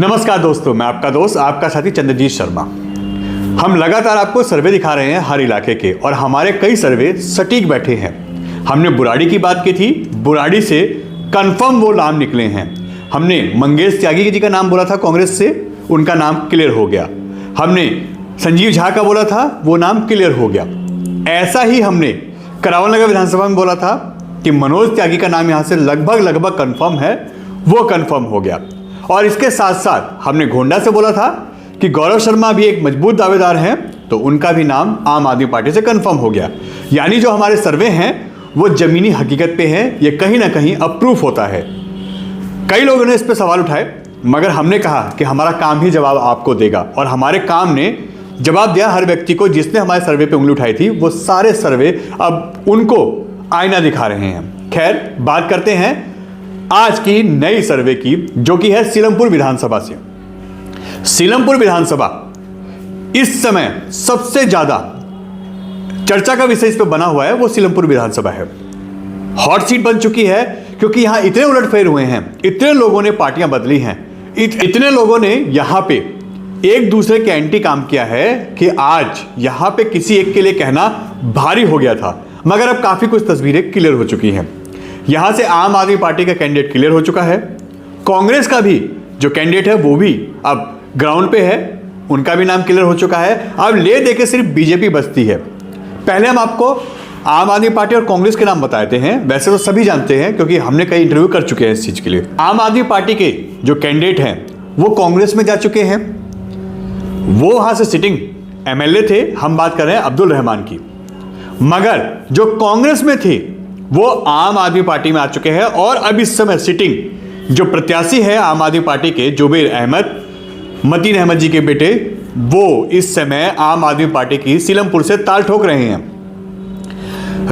नमस्कार दोस्तों, मैं आपका दोस्त आपका साथी चंद्रजीत शर्मा। हम लगातार आपको सर्वे दिखा रहे हैं हर इलाके के, और हमारे कई सर्वे सटीक बैठे हैं। हमने बुराड़ी की बात की थी, बुराड़ी से कंफर्म वो नाम निकले हैं। हमने मंगेश त्यागी जी का नाम बोला था कांग्रेस से, उनका नाम क्लियर हो गया। हमने संजीव झा का बोला था, वो नाम क्लियर हो गया। ऐसा ही हमने करावल नगर विधानसभा में बोला था कि मनोज त्यागी का नाम यहाँ से लगभग कंफर्म है, वो कंफर्म हो गया। और इसके साथ साथ हमने गोंडा से बोला था कि गौरव शर्मा भी एक मजबूत दावेदार हैं, तो उनका भी नाम आम आदमी पार्टी से कंफर्म हो गया। यानी जो हमारे सर्वे हैं वो जमीनी हकीकत पे हैं, ये कहीं ना कहीं अप्रूव होता है। कई लोगों ने इस पे सवाल उठाए, मगर हमने कहा कि हमारा काम ही जवाब आपको देगा, और हमारे काम ने जवाब दिया हर व्यक्ति को जिसने हमारे सर्वे पे उंगली उठाई थी। वो सारे सर्वे अब उनको आईना दिखा रहे हैं। खैर, बात करते हैं आज की नई सर्वे की, जो कि है सीलमपुर विधानसभा से। सीलमपुर विधानसभा इस समय सबसे ज्यादा चर्चा का विषय इस पर बना हुआ है, वो सीलमपुर विधानसभा है। हॉट सीट बन चुकी है, क्योंकि यहां इतने उलटफेर हुए हैं, इतने लोगों ने पार्टियां बदली हैं, इतने लोगों ने यहां पे एक दूसरे के एंटी काम किया है कि आज यहां पे किसी एक के लिए कहना भारी हो गया था। मगर अब काफी कुछ तस्वीरें क्लियर हो चुकी हैं। यहां से आम आदमी पार्टी का कैंडिडेट क्लियर हो चुका है, कांग्रेस का भी जो कैंडिडेट है वो भी अब ग्राउंड पे है, उनका भी नाम क्लियर हो चुका है। अब ले देके सिर्फ बीजेपी बचती है। पहले हम आपको आम आदमी पार्टी और कांग्रेस के नाम बताते हैं। वैसे तो सभी जानते हैं, क्योंकि हमने कई इंटरव्यू कर चुके हैं इस चीज के लिए। आम आदमी पार्टी के जो कैंडिडेट हैं वो कांग्रेस में जा चुके हैं, वो वहां से सिटिंग एमएलए थे। हम बात कर रहे हैं अब्दुल रहमान की। मगर जो कांग्रेस में थे वो आम आदमी पार्टी में आ चुके हैं, और अब इस समय सिटिंग जो प्रत्याशी है आम आदमी पार्टी के जुबेर अहमद, मतीन अहमद जी के बेटे, वो इस समय आम आदमी पार्टी की सीलमपुर से ताल ठोक रहे हैं।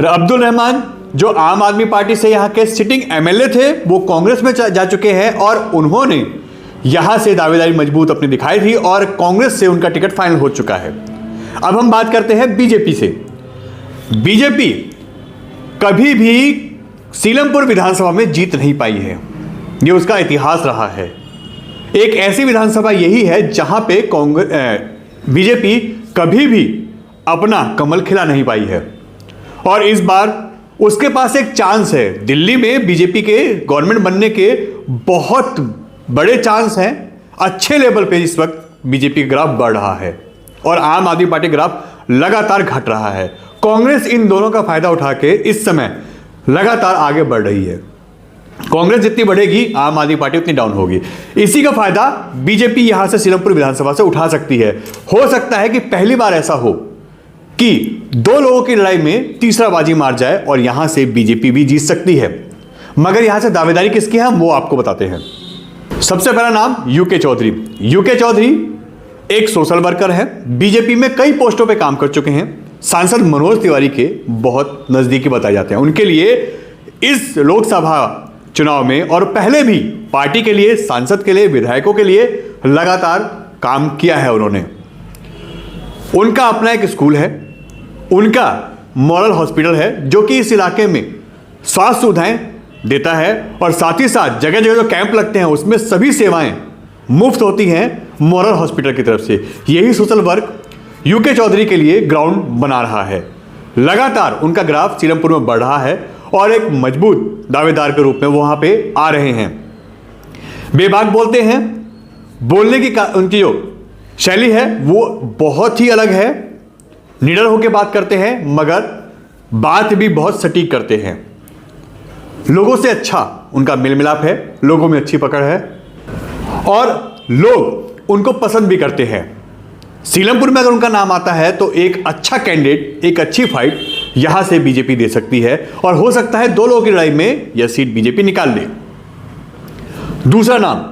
अब्दुल रहमान जो आम आदमी पार्टी से यहाँ के सिटिंग एमएलए थे, वो कांग्रेस में जा चुके हैं, और उन्होंने यहां से दावेदारी मजबूत अपनी दिखाई थी, और कांग्रेस से उनका टिकट फाइनल हो चुका है। अब हम बात करते हैं बीजेपी से। बीजेपी कभी भी सीलमपुर विधानसभा में जीत नहीं पाई है, ये उसका इतिहास रहा है। एक ऐसी विधानसभा यही है जहां पे बीजेपी कभी भी अपना कमल खिला नहीं पाई है, और इस बार उसके पास एक चांस है। दिल्ली में बीजेपी के गवर्नमेंट बनने के बहुत बड़े चांस हैं। अच्छे लेवल पे इस वक्त बीजेपी का ग्राफ बढ़ रहा है, और आम आदमी पार्टी ग्राफ लगातार घट रहा है। कांग्रेस इन दोनों का फायदा उठा के इस समय लगातार आगे बढ़ रही है। कांग्रेस जितनी बढ़ेगी, आम आदमी पार्टी उतनी डाउन होगी। इसी का फायदा बीजेपी यहां से सीलमपुर विधानसभा से उठा सकती है। हो सकता है कि पहली बार ऐसा हो कि दो लोगों की लड़ाई में तीसरा बाजी मार जाए, और यहां से बीजेपी भी जीत सकती है। मगर यहां से दावेदारी किसकी है, वो आपको बताते हैं। सबसे पहला नाम यूके चौधरी। यूके चौधरी एक सोशल वर्कर है, बीजेपी में कई पोस्टों पे काम कर चुके हैं, सांसद मनोज तिवारी के बहुत नजदीकी बताए जाते हैं। उनके लिए इस लोकसभा चुनाव में और पहले भी पार्टी के लिए, सांसद के लिए, विधायकों के लिए लगातार काम किया है उन्होंने। उनका अपना एक स्कूल है, उनका मॉडल हॉस्पिटल है, जो कि इस इलाके में स्वास्थ्य सुविधाएं देता है, और साथ ही साथ जगह जगह जो कैंप लगते हैं उसमें सभी सेवाएं मुफ्त होती हैं मॉडल हॉस्पिटल की तरफ से। यही सोशल वर्क यूके चौधरी के लिए ग्राउंड बना रहा है। लगातार उनका ग्राफ सीलमपुर में बढ़ रहा है, और एक मजबूत दावेदार के रूप में वहां पे आ रहे हैं। बेबाक बोलते हैं, बोलने की उनकी जो शैली है वो बहुत ही अलग है। निडर होकर बात करते हैं, मगर बात भी बहुत सटीक करते हैं। लोगों से अच्छा उनका मेल मिलाप है, लोगों में अच्छी पकड़ है, और लोग उनको पसंद भी करते हैं। सीलमपुर में अगर उनका नाम आता है तो एक अच्छा कैंडिडेट, एक अच्छी फाइट यहां से बीजेपी दे सकती है, और हो सकता है दो लोगों की लड़ाई में यह सीट बीजेपी निकाल ले। दूसरा नाम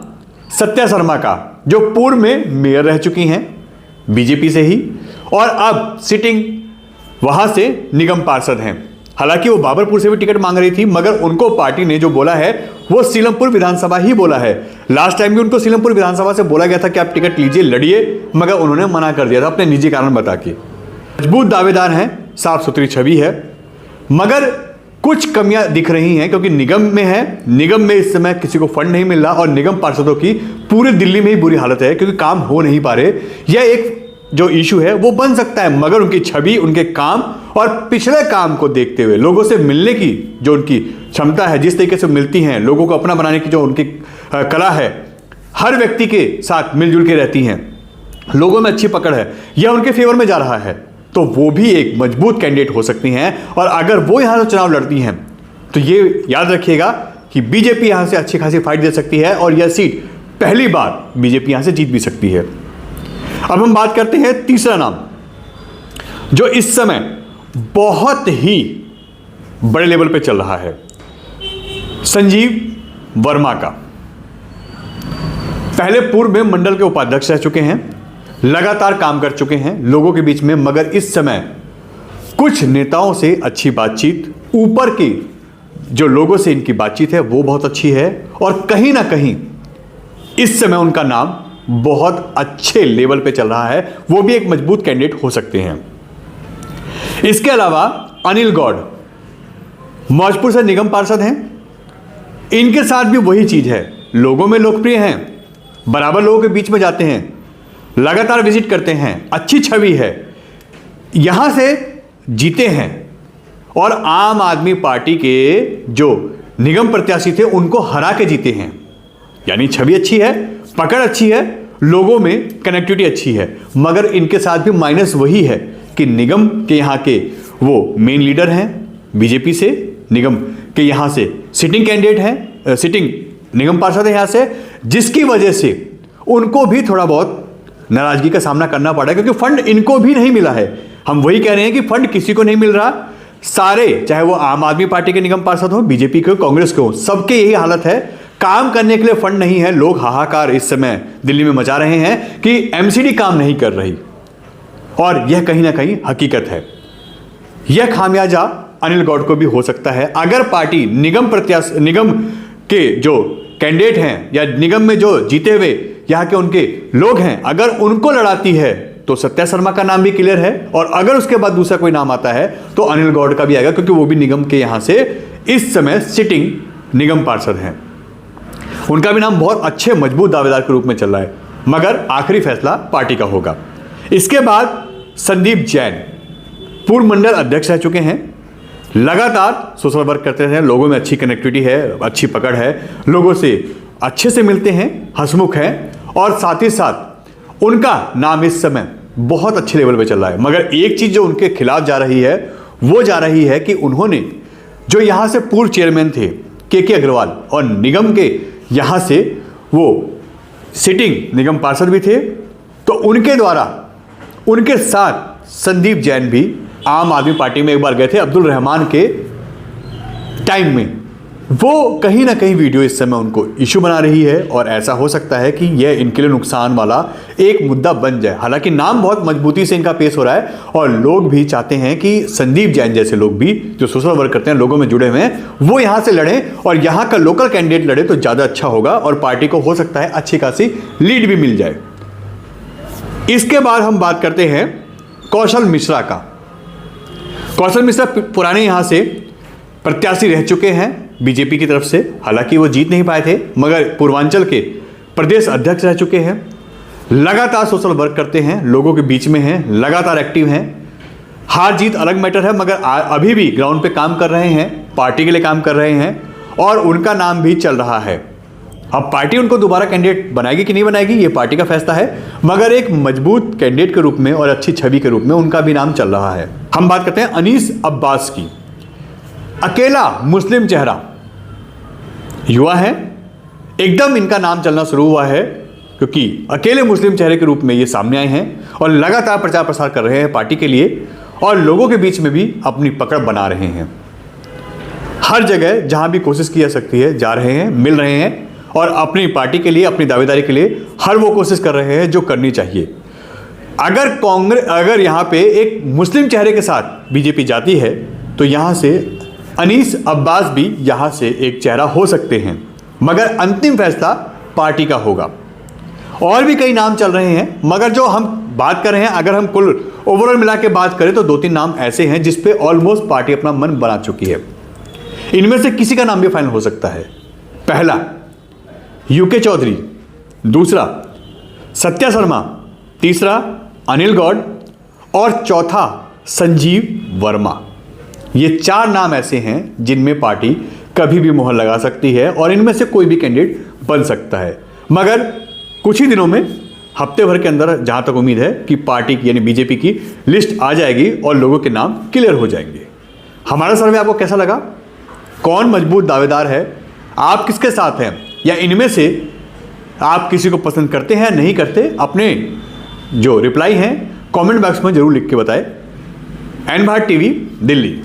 सत्या शर्मा का, जो पूर्व में मेयर रह चुकी हैं बीजेपी से ही, और अब सिटिंग वहां से निगम पार्षद हैं। हालांकि वो बाबरपुर से भी टिकट मांग रही थी, मगर उनको पार्टी ने जो बोला है वो सीलमपुर विधानसभा ही बोला है। लास्ट टाइम भी उनको सीलमपुर विधानसभा से बोला गया था कि आप टिकट लीजिए, लड़िए, मगर उन्होंने मना कर दिया था अपने निजी कारण बता के। मजबूत दावेदार हैं, साफ सुथरी छवि है, मगर कुछ कमियां दिख रही हैं क्योंकि निगम में है, निगम में इस समय किसी को फंड नहीं मिल रहा और निगम पार्षदों की पूरे दिल्ली में ही बुरी हालत है क्योंकि काम हो नहीं पा रहे। यह एक जो इशू है वो बन सकता है, मगर उनकी छवि, उनके काम और पिछले काम को देखते हुए लोगों से मिलने की जो उनकी क्षमता है, जिस तरीके से मिलती हैं, लोगों को अपना बनाने की जो उनकी कला है, हर व्यक्ति के साथ मिलजुल के रहती हैं, लोगों में अच्छी पकड़ है, यह उनके फेवर में जा रहा है, तो वो भी एक मजबूत कैंडिडेट हो सकती हैं। और अगर वो यहां से चुनाव लड़ती हैं तो ये याद रखिएगा कि बीजेपी यहां से अच्छी खासी फाइट दे सकती है और यह सीट पहली बार बीजेपी यहां से जीत भी सकती है। अब हम बात करते हैं तीसरा नाम जो इस समय बहुत ही बड़े लेवल पे चल रहा है, संजीव वर्मा का। पहले पूर्व में मंडल के उपाध्यक्ष रह चुके हैं, लगातार काम कर चुके हैं लोगों के बीच में, मगर इस समय कुछ नेताओं से अच्छी बातचीत, ऊपर की जो लोगों से इनकी बातचीत है वो बहुत अच्छी है और कहीं ना कहीं इस समय उनका नाम बहुत अच्छे लेवल पे चल रहा है, वो भी एक मजबूत कैंडिडेट हो सकते हैं। इसके अलावा अनिल गौड़ मौजपुर से निगम पार्षद हैं, इनके साथ भी वही चीज है, लोगों में लोकप्रिय हैं, बराबर लोगों के बीच में जाते हैं, लगातार विजिट करते हैं, अच्छी छवि है, यहां से जीते हैं और आम आदमी पार्टी के जो निगम प्रत्याशी थे उनको हरा के जीते हैं। यानी छवि अच्छी है, पकड़ अच्छी है, लोगों में कनेक्टिविटी अच्छी है, मगर इनके साथ भी माइनस वही है कि निगम के यहाँ के वो मेन लीडर हैं बीजेपी से, निगम के यहाँ से सिटिंग कैंडिडेट हैं, सिटिंग निगम पार्षद है यहाँ से, जिसकी वजह से उनको भी थोड़ा बहुत नाराजगी का सामना करना पड़ा क्योंकि फंड इनको भी नहीं मिला है। हम वही कह रहे हैं कि फंड किसी को नहीं मिल रहा, सारे, चाहे वो आम आदमी पार्टी के निगम पार्षद हो, बीजेपी के हो, कांग्रेस के हो, सबके यही हालत है, काम करने के लिए फंड नहीं है। लोग हाहाकार इस समय दिल्ली में मचा रहे हैं कि एमसीडी काम नहीं कर रही और यह कहीं ना कहीं हकीकत है। यह खामियाजा अनिल गौड़ को भी हो सकता है अगर पार्टी निगम के जो कैंडिडेट हैं या निगम में जो जीते हुए यहाँ के उनके लोग हैं, अगर उनको लड़ाती है तो सत्या शर्मा का नाम भी क्लियर है और अगर उसके बाद दूसरा कोई नाम आता है तो अनिल गौड़ का भी आएगा क्योंकि वो भी निगम के यहाँ से इस समय सिटिंग निगम पार्षद हैं। उनका भी नाम बहुत अच्छे मजबूत दावेदार के रूप में चल रहा है, मगर आखिरी फैसला पार्टी का होगा। इसके बाद संदीप जैन पूर्व मंडल अध्यक्ष रह चुके हैं, लगातार सोशल वर्क करते हैं, लोगों में अच्छी कनेक्टिविटी है, अच्छी पकड़ है, लोगों से अच्छे से मिलते हैं, हंसमुख हैं और साथ ही साथ उनका नाम इस समय बहुत अच्छे लेवल पे चल रहा है। मगर एक चीज जो उनके खिलाफ जा रही है वो जा रही है कि उन्होंने जो यहां से पूर्व चेयरमैन थे के अग्रवाल और निगम के यहां से वो सिटिंग निगम पार्षद भी थे, तो उनके द्वारा उनके साथ संदीप जैन भी आम आदमी पार्टी में एक बार गए थे अब्दुल रहमान के टाइम में। वो कहीं ना कहीं वीडियो इस समय उनको इशू बना रही है और ऐसा हो सकता है कि यह इनके लिए नुकसान वाला एक मुद्दा बन जाए। हालांकि नाम बहुत मजबूती से इनका पेश हो रहा है और लोग भी चाहते हैं कि संदीप जैन जैसे लोग भी जो सोशल वर्क करते हैं, लोगों में जुड़े हुए हैं, वो यहां से लड़ें और यहां का लोकल कैंडिडेट लड़े तो ज़्यादा अच्छा होगा और पार्टी को हो सकता है अच्छी खासी लीड भी मिल जाए। इसके बाद हम बात करते हैं कौशल मिश्रा का। कौशल मिश्रा पुराने यहां से प्रत्याशी रह चुके हैं बीजेपी की तरफ से, हालांकि वो जीत नहीं पाए थे, मगर पूर्वांचल के प्रदेश अध्यक्ष रह चुके हैं, लगातार सोशल वर्क करते हैं, लोगों के बीच में हैं, लगातार एक्टिव हैं। हार जीत अलग मैटर है, मगर अभी भी ग्राउंड पे काम कर रहे हैं, पार्टी के लिए काम कर रहे हैं और उनका नाम भी चल रहा है। अब पार्टी उनको दोबारा कैंडिडेट बनाएगी कि नहीं बनाएगी ये पार्टी का फैसला है, मगर एक मजबूत कैंडिडेट के रूप में और अच्छी छवि के रूप में उनका भी नाम चल रहा है। हम बात करते हैं अनीस अब्बास की। अकेला मुस्लिम चेहरा, युवा है, एकदम इनका नाम चलना शुरू हुआ है क्योंकि अकेले मुस्लिम चेहरे के रूप में ये सामने आए हैं और लगातार प्रचार प्रसार कर रहे हैं पार्टी के लिए और लोगों के बीच में भी अपनी पकड़ बना रहे हैं। हर जगह जहां भी कोशिश की जा सकती है जा रहे हैं, मिल रहे हैं और अपनी पार्टी के लिए, अपनी दावेदारी के लिए हर वो कोशिश कर रहे हैं जो करनी चाहिए। अगर यहाँ पे एक मुस्लिम चेहरे के साथ बीजेपी जाती है तो यहाँ से अनीस अब्बास भी यहाँ से एक चेहरा हो सकते हैं, मगर अंतिम फैसला पार्टी का होगा। और भी कई नाम चल रहे हैं, मगर जो हम बात कर रहे हैं, अगर हम कुल ओवरऑल मिला के बात करें तो 2-3 नाम ऐसे हैं जिस पे ऑलमोस्ट पार्टी अपना मन बना चुकी है। इनमें से किसी का नाम भी फाइनल हो सकता है। पहला यूके चौधरी, दूसरा सत्या शर्मा, तीसरा अनिल गौड़ और चौथा संजीव वर्मा। ये 4 नाम ऐसे हैं जिनमें पार्टी कभी भी मोहर लगा सकती है और इनमें से कोई भी कैंडिडेट बन सकता है। मगर कुछ ही दिनों में, हफ्ते भर के अंदर जहां तक उम्मीद है कि पार्टी की यानी बीजेपी की लिस्ट आ जाएगी और लोगों के नाम क्लियर हो जाएंगे। हमारा सर्वे आपको कैसा लगा? कौन मजबूत दावेदार है? आप किसके साथ हैं? या इनमें से आप किसी को पसंद करते हैं, नहीं करते? अपने जो रिप्लाई हैं कमेंट बॉक्स में जरूर लिख के बताएं। एन भारत टीवी, दिल्ली।